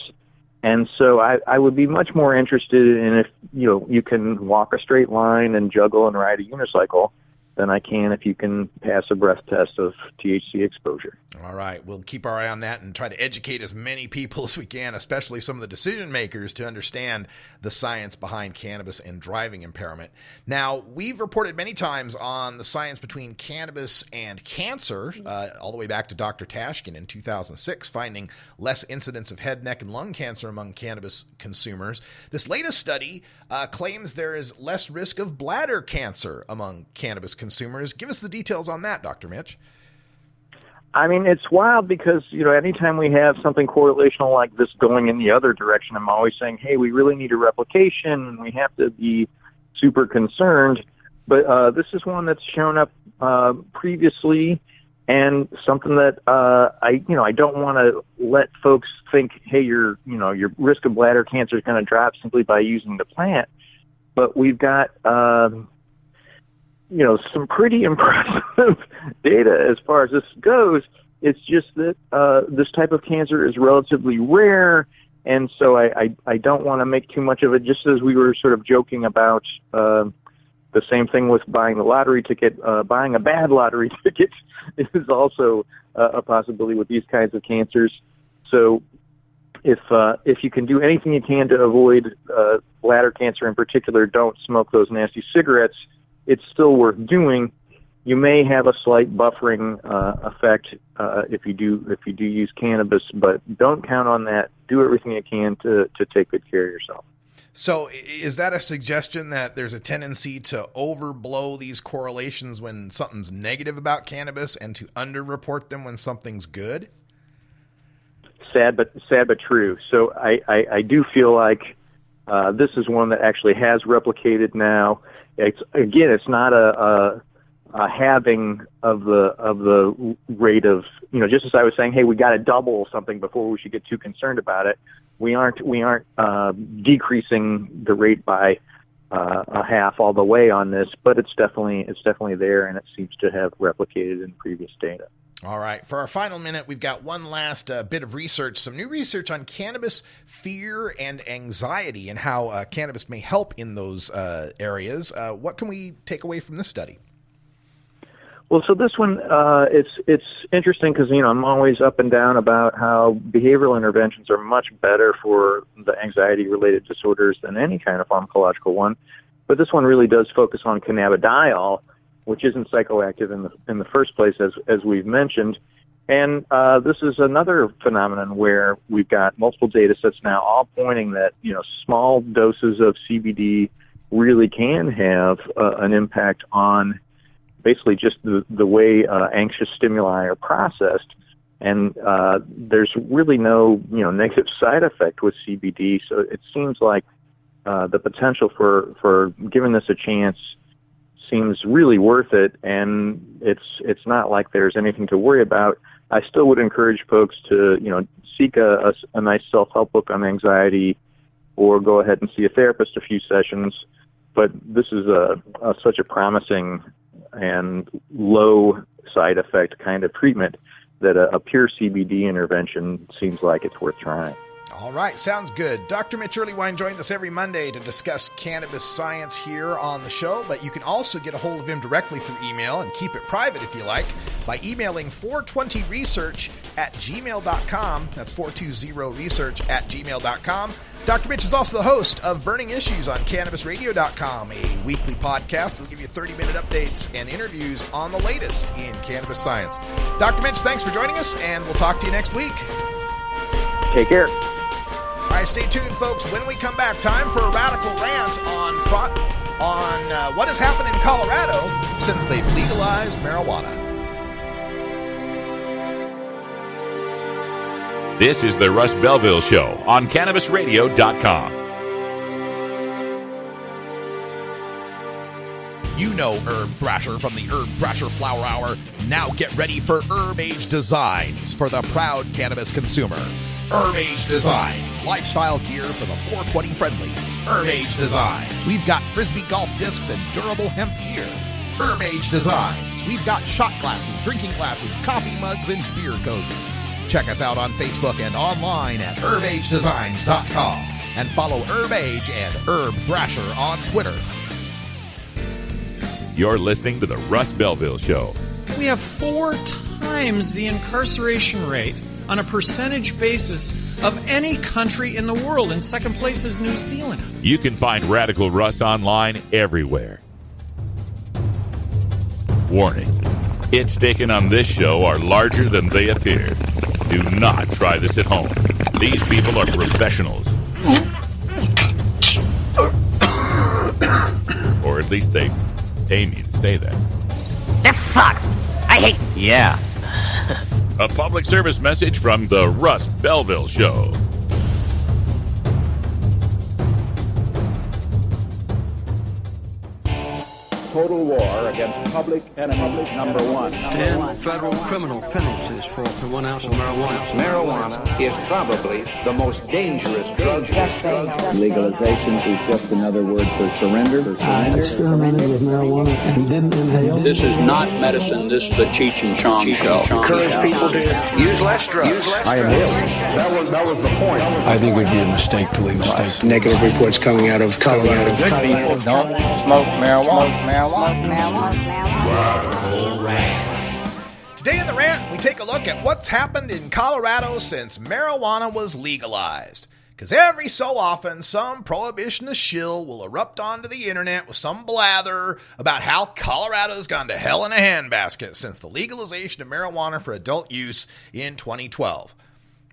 And so I would be much more interested in if, you can walk a straight line and juggle and ride a unicycle than I can if you can pass a breath test of THC exposure. All right. We'll keep our eye on that and try to educate as many people as we can, especially some of the decision makers, to understand the science behind cannabis and driving impairment. Now, we've reported many times on the science between cannabis and cancer, all the way back to Dr. Tashkin in 2006, finding less incidence of head, neck, and lung cancer among cannabis consumers. This latest study claims there is less risk of bladder cancer among cannabis consumers. Give us the details on that, Dr. Mitch. I mean, it's wild because, anytime we have something correlational like this going in the other direction, I'm always saying, hey, we really need a replication and we have to be super concerned. But this is one that's shown up previously, and something that I don't want to let folks think, hey, your risk of bladder cancer is going to drop simply by using the plant. But we've got some pretty impressive data as far as this goes. It's just that this type of cancer is relatively rare, and so I don't want to make too much of it. Just as we were sort of joking about the same thing with buying the lottery ticket, buying a bad lottery ticket is also a possibility with these kinds of cancers. So if you can do anything you can to avoid bladder cancer in particular, don't smoke those nasty cigarettes. It's still worth doing. You may have a slight buffering effect if you do use cannabis, but don't count on that. Do everything you can to take good care of yourself. So is that a suggestion that there's a tendency to overblow these correlations when something's negative about cannabis and to underreport them when something's good? Sad but true. So I do feel like this is one that actually has replicated now. It's not a halving of the rate of, just as I was saying, hey, we got to double something before we should get too concerned about it. We aren't decreasing the rate by a half all the way on this, but it's definitely there, and it seems to have replicated in previous data. All right. For our final minute, we've got one last bit of research, some new research on cannabis fear and anxiety and how cannabis may help in those areas. What can we take away from this study? Well, so this one, it's interesting because, I'm always up and down about how behavioral interventions are much better for the anxiety-related disorders than any kind of pharmacological one. But this one really does focus on cannabidiol, which isn't psychoactive in the first place, as we've mentioned. And this is another phenomenon where we've got multiple data sets now all pointing that, small doses of CBD really can have an impact on basically just the way anxious stimuli are processed. And there's really no, negative side effect with CBD. So it seems like the potential for giving this a chance seems really worth it, and it's not like there's anything to worry about. I still would encourage folks to seek a nice self-help book on anxiety, or go ahead and see a therapist a few sessions. But this is such a promising and low side effect kind of treatment that a pure CBD intervention seems like it's worth trying. All right, sounds good. Dr. Mitch Earlywine joins us every Monday to discuss cannabis science here on the show, but you can also get a hold of him directly through email and keep it private if you like by emailing 420research@gmail.com. That's 420research@gmail.com. Dr. Mitch is also the host of Burning Issues on CannabisRadio.com, a weekly podcast. We'll give you 30-minute updates and interviews on the latest in cannabis science. Dr. Mitch, thanks for joining us, and we'll talk to you next week. Take care. All right, stay tuned, folks. When we come back, time for a radical rant on what has happened in Colorado since they've legalized marijuana. This is the Russ Belville Show on CannabisRadio.com. You know Herb Thrasher from the Herb Thrasher Flower Hour. Now get ready for Herb Age Designs for the proud cannabis consumer. Herb Age Designs, lifestyle gear for the 420 friendly. Herb Age Designs, we've got Frisbee golf discs and durable hemp gear. Herb Age Designs, we've got shot glasses, drinking glasses, coffee mugs, and beer cozies. Check us out on Facebook and online at herbagedesigns.com. And follow Herb Age and Herb Thrasher on Twitter. You're listening to the Russ Belville Show. We have 4 times the incarceration rate on a percentage basis of any country in the world, and second place is New Zealand. You can find Radical Russ online everywhere. Warning, hits taken on this show are larger than they appear. Do not try this at home. These people are professionals. Or at least they pay me to say that. This sucks. I hate... Yeah. A public service message from the Russ Belville Show. Total war against public enemy number one. 10 federal criminal penalties for 1 ounce of marijuana. Marijuana is probably the most dangerous drug. Legalization is just another word for surrender. I experimented with marijuana and didn't inhale. This is not medicine. This is a Cheech and Chong show. Encourage people to use less drugs. I inhaled. That was the point. I think it would be a mistake to legalize. Negative reports coming out of Colorado. Good people don't smoke marijuana. Today in the rant, we take a look at what's happened in Colorado since marijuana was legalized. Because every so often, some prohibitionist shill will erupt onto the internet with some blather about how Colorado's gone to hell in a handbasket since the legalization of marijuana for adult use in 2012.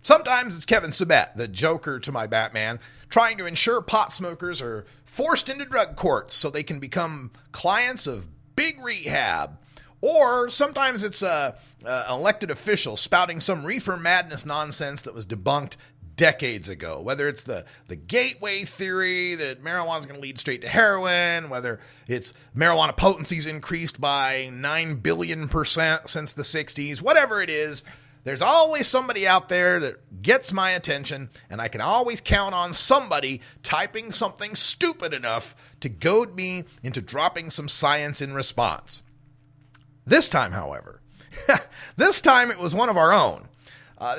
Sometimes it's Kevin Sabet, the Joker to my Batman, trying to ensure pot smokers are forced into drug courts so they can become clients of big rehab. Or sometimes it's an elected official spouting some reefer madness nonsense that was debunked decades ago. Whether it's the gateway theory that marijuana is going to lead straight to heroin, whether it's marijuana potency's increased by 9 billion% since the 60s, whatever it is, there's always somebody out there that gets my attention, and I can always count on somebody typing something stupid enough to goad me into dropping some science in response. This time, however, it was one of our own.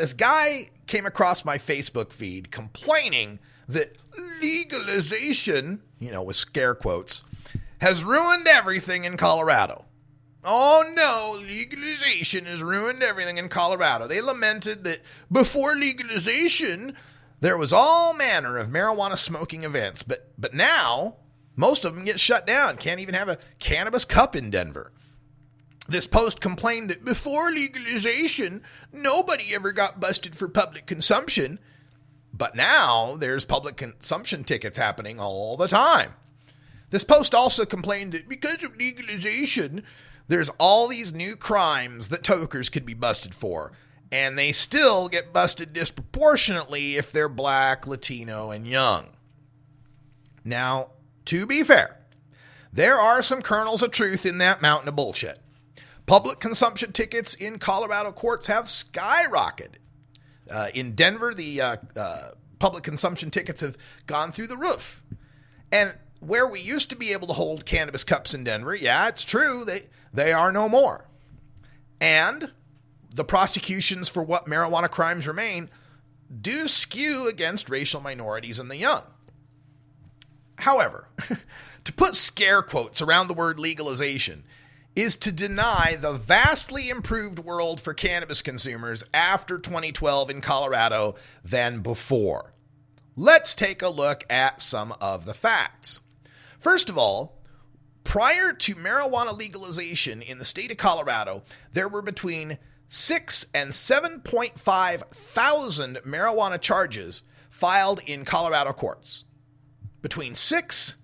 This guy came across my Facebook feed complaining that legalization, with scare quotes, has ruined everything in Colorado. Oh no, legalization has ruined everything in Colorado. They lamented that before legalization, there was all manner of marijuana smoking events, but now most of them get shut down. Can't even have a cannabis cup in Denver. This post complained that before legalization, nobody ever got busted for public consumption, but now there's public consumption tickets happening all the time. This post also complained that because of legalization, there's all these new crimes that tokers could be busted for, and they still get busted disproportionately if they're black, Latino, and young. Now, to be fair, there are some kernels of truth in that mountain of bullshit. Public consumption tickets in Colorado courts have skyrocketed. In Denver, the public consumption tickets have gone through the roof. And where we used to be able to hold cannabis cups in Denver, yeah, it's true, they are no more. And the prosecutions for what marijuana crimes remain do skew against racial minorities and the young. However, to put scare quotes around the word legalization is to deny the vastly improved world for cannabis consumers after 2012 in Colorado than before. Let's take a look at some of the facts. First of all, prior to marijuana legalization in the state of Colorado, there were between 6,000 and 7,500 marijuana charges filed in Colorado courts. Between 6,000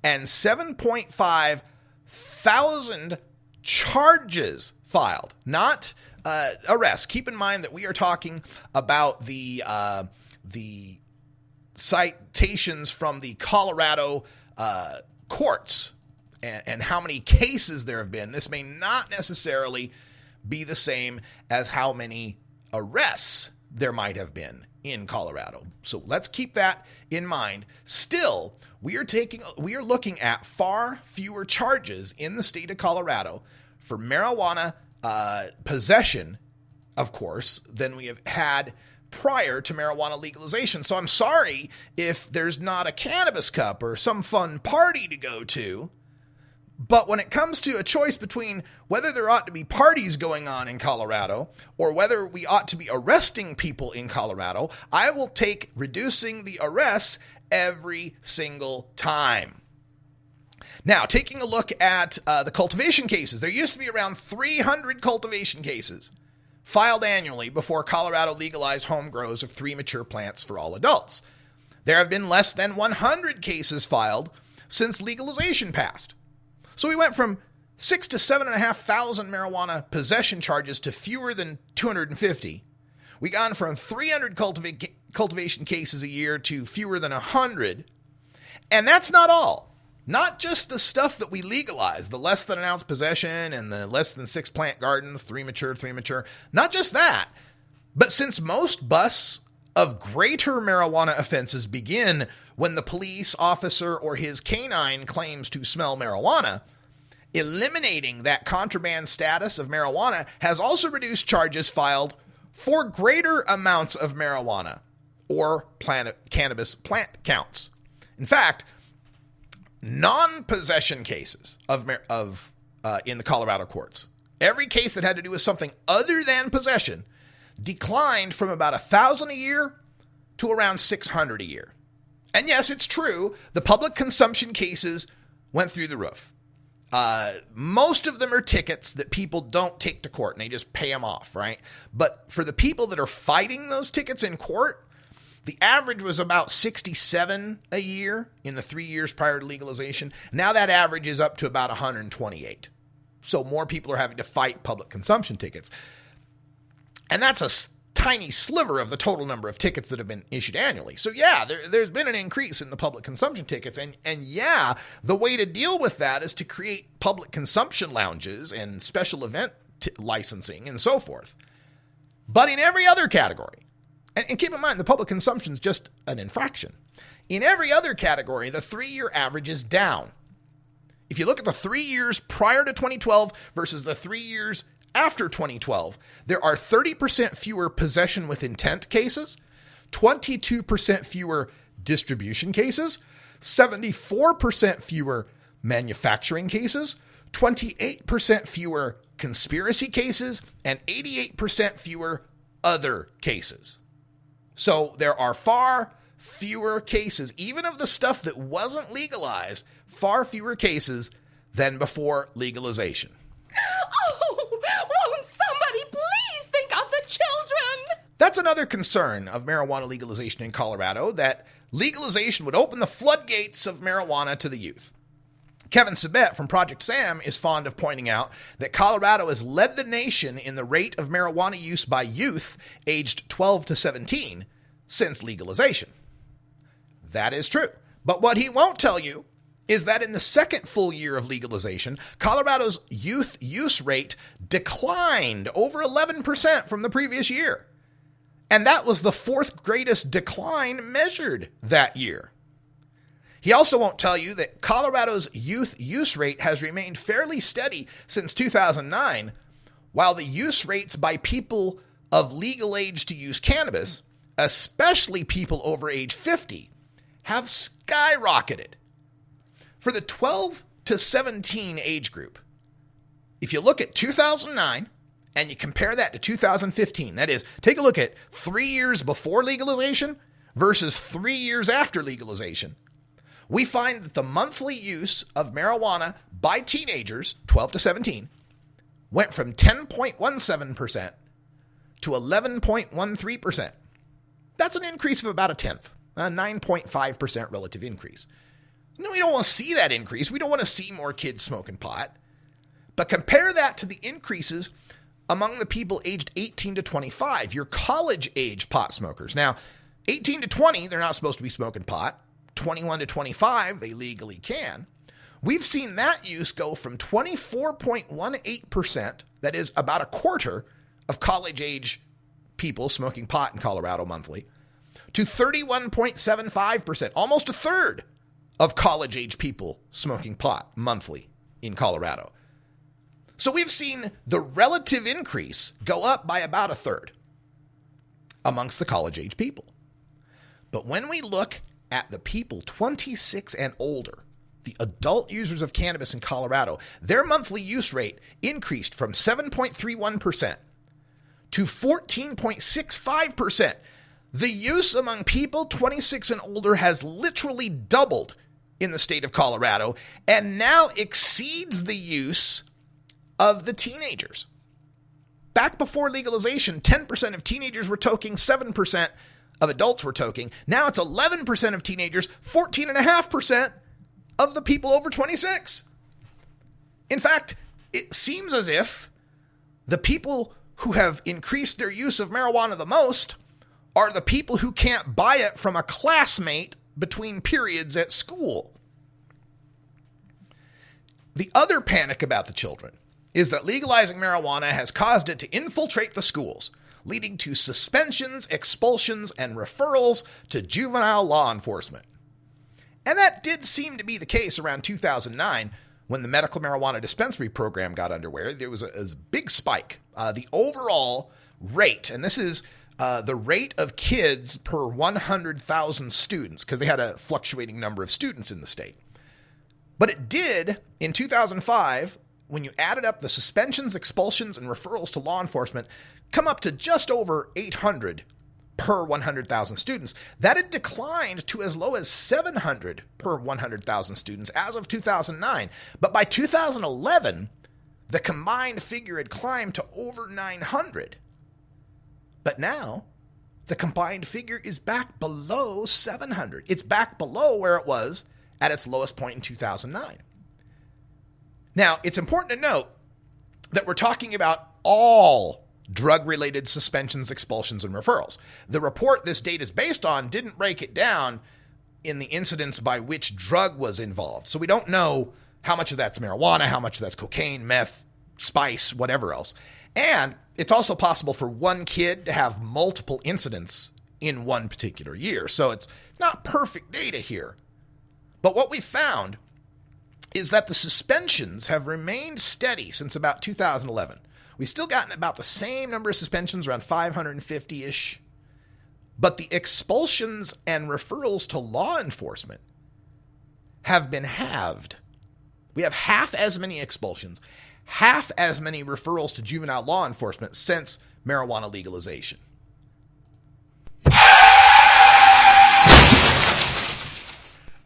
and 7,500 charges filed, not arrests. Keep in mind that we are talking about the citations from the Colorado courts and how many cases there have been. This may not necessarily be the same as how many arrests there might have been in Colorado. So let's keep that in mind. Still, we are looking at far fewer charges in the state of Colorado for marijuana possession of course, than we have had prior to marijuana legalization. So I'm sorry if there's not a cannabis cup or some fun party to go to. But when it comes to a choice between whether there ought to be parties going on in Colorado or whether we ought to be arresting people in Colorado, I will take reducing the arrests every single time. Now, taking a look at the cultivation cases, there used to be around 300 cultivation cases filed annually before Colorado legalized home grows of 3 mature plants for all adults. There have been less than 100 cases filed since legalization passed. So we went from 6,000 to 7,500 marijuana possession charges to fewer than 250. We gone from 300 cultivation cases a year to fewer than 100. And that's not all. Not just the stuff that we legalized, the less than an ounce possession and the less than 6 plant gardens, 3 mature. Not just that, but since most busts of greater marijuana offenses begin when the police officer or his canine claims to smell marijuana, eliminating that contraband status of marijuana has also reduced charges filed for greater amounts of marijuana or cannabis plant counts. In fact, non-possession cases in the Colorado courts, every case that had to do with something other than possession, declined from about 1,000 a year to around 600 a year. And yes, it's true, the public consumption cases went through the roof. Most of them are tickets that people don't take to court and they just pay them off, right? But for the people that are fighting those tickets in court, the average was about 67 a year in the 3 years prior to legalization. Now that average is up to about 128. So more people are having to fight public consumption tickets. And that's a tiny sliver of the total number of tickets that have been issued annually. So yeah, there's been an increase in the public consumption tickets. And yeah, the way to deal with that is to create public consumption lounges and special event licensing and so forth. But in every other category, and keep in mind, the public consumption is just an infraction. In every other category, the 3-year average is down. If you look at the 3 years prior to 2012 versus the 3 years after 2012, there are 30% fewer possession with intent cases, 22% fewer distribution cases, 74% fewer manufacturing cases, 28% fewer conspiracy cases, and 88% fewer other cases. So there are far fewer cases, even of the stuff that wasn't legalized, far fewer cases than before legalization. Oh, won't somebody please think of the children? That's another concern of marijuana legalization in Colorado, that legalization would open the floodgates of marijuana to the youth. Kevin Sabet from Project SAM is fond of pointing out that Colorado has led the nation in the rate of marijuana use by youth aged 12 to 17 since legalization. That is true. But what he won't tell you is that in the second full year of legalization, Colorado's youth use rate declined over 11% from the previous year. And that was the 4th greatest decline measured that year. He also won't tell you that Colorado's youth use rate has remained fairly steady since 2009, while the use rates by people of legal age to use cannabis, especially people over age 50, have skyrocketed. For the 12 to 17 age group, if you look at 2009 and you compare that to 2015, that is, take a look at 3 years before legalization versus 3 years after legalization, we find that the monthly use of marijuana by teenagers, 12 to 17, went from 10.17% to 11.13%. That's an increase of about a tenth, a 9.5% relative increase. No, we don't want to see that increase. We don't want to see more kids smoking pot. But compare that to the increases among the people aged 18 to 25, your college-age pot smokers. Now, 18 to 20, they're not supposed to be smoking pot. 21 to 25, they legally can. We've seen that use go from 24.18%, that is about a quarter of college-age people smoking pot in Colorado monthly, to 31.75%, almost a third of college-age people smoking pot monthly in Colorado. So we've seen the relative increase go up by about a third amongst the college-age people. But when we look at the people 26 and older, the adult users of cannabis in Colorado, their monthly use rate increased from 7.31% to 14.65%. The use among people 26 and older has literally doubled in the state of Colorado and now exceeds the use of the teenagers. Back before legalization, 10% of teenagers were toking, 7% of adults were toking. Now it's 11% of teenagers, 14.5% of the people over 26. In fact, it seems as if the people who have increased their use of marijuana the most are the people who can't buy it from a classmate between periods at school. The other panic about the children is that legalizing marijuana has caused it to infiltrate the schools, leading to suspensions, expulsions, and referrals to juvenile law enforcement. And that did seem to be the case around 2009 when the medical marijuana dispensary program got underway. There was a big spike. The overall rate, and this is the rate of kids per 100,000 students, because they had a fluctuating number of students in the state. But it did, in 2005, when you added up the suspensions, expulsions, and referrals to law enforcement, come up to just over 800 per 100,000 students. That had declined to as low as 700 per 100,000 students as of 2009. But by 2011, the combined figure had climbed to over 900. But now, the combined figure is back below 700. It's back below where it was at its lowest point in 2009. Now, it's important to note that we're talking about all drug-related suspensions, expulsions, and referrals. The report this data is based on didn't break it down in the incidents by which drug was involved. So we don't know how much of that's marijuana, how much of that's cocaine, meth, spice, whatever else. And it's also possible for one kid to have multiple incidents in one particular year. So it's not perfect data here. But what we found is that the suspensions have remained steady since about 2011. We've still gotten about the same number of suspensions, around 550-ish. But the expulsions and referrals to law enforcement have been halved. We have half as many expulsions, half as many referrals to juvenile law enforcement since marijuana legalization.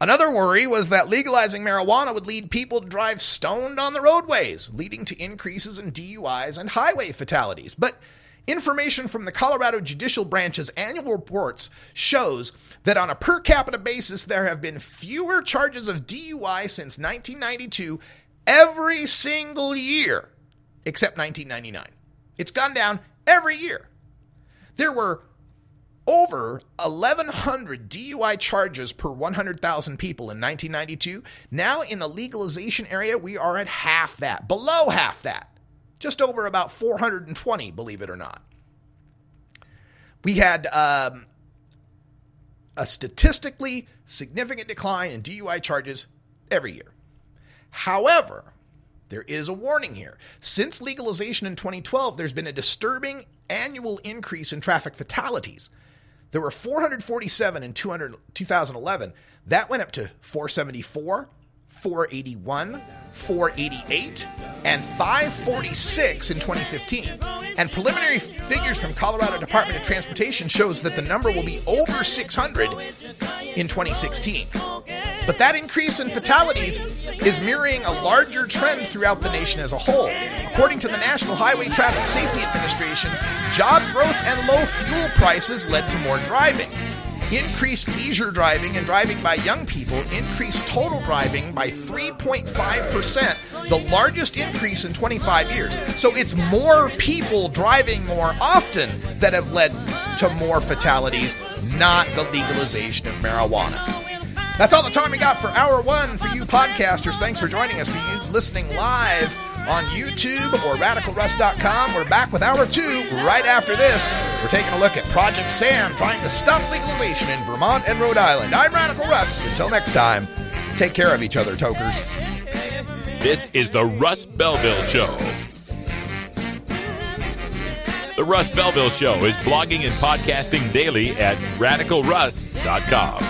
Another worry was that legalizing marijuana would lead people to drive stoned on the roadways, leading to increases in DUIs and highway fatalities. But information from the Colorado Judicial Branch's annual reports shows that on a per capita basis, there have been fewer charges of DUI since 1992 every single year, except 1999. It's gone down every year. There were over 1,100 DUI charges per 100,000 people in 1992. Now in the legalization area, we are at half that, below half that. Just over about 420, believe it or not. We had a statistically significant decline in DUI charges every year. However, there is a warning here. Since legalization in 2012, there's been a disturbing annual increase in traffic fatalities. There were 447 in 2011. That went up to 474, 481, 488, and 546 in 2015. And preliminary figures from Colorado Department of Transportation shows that the number will be over 600 in 2016. But that increase in fatalities is mirroring a larger trend throughout the nation as a whole. According to the National Highway Traffic Safety Administration, job growth and low fuel prices led to more driving. Increased leisure driving and driving by young people increased total driving by 3.5%, the largest increase in 25 years. So it's more people driving more often that have led to more fatalities, not the legalization of marijuana. That's all the time we got for Hour 1 for you podcasters. Thanks for joining us. For you listening live on YouTube or RadicalRuss.com, we're back with Hour 2 right after this. We're taking a look at Project Sam trying to stop legalization in Vermont and Rhode Island. I'm Radical Russ. Until next time, take care of each other, tokers. This is the Russ Belville Show. The Russ Belville Show is blogging and podcasting daily at radicalruss.com.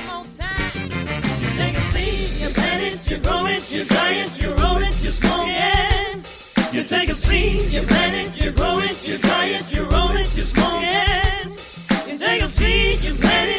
You take a seed, you plant it, you grow it, you dry it, you roll it, you smoke it. You take a seed, you plant it, you grow it, you dry it, you roll it, you smoke it. You take a seed, you plant it.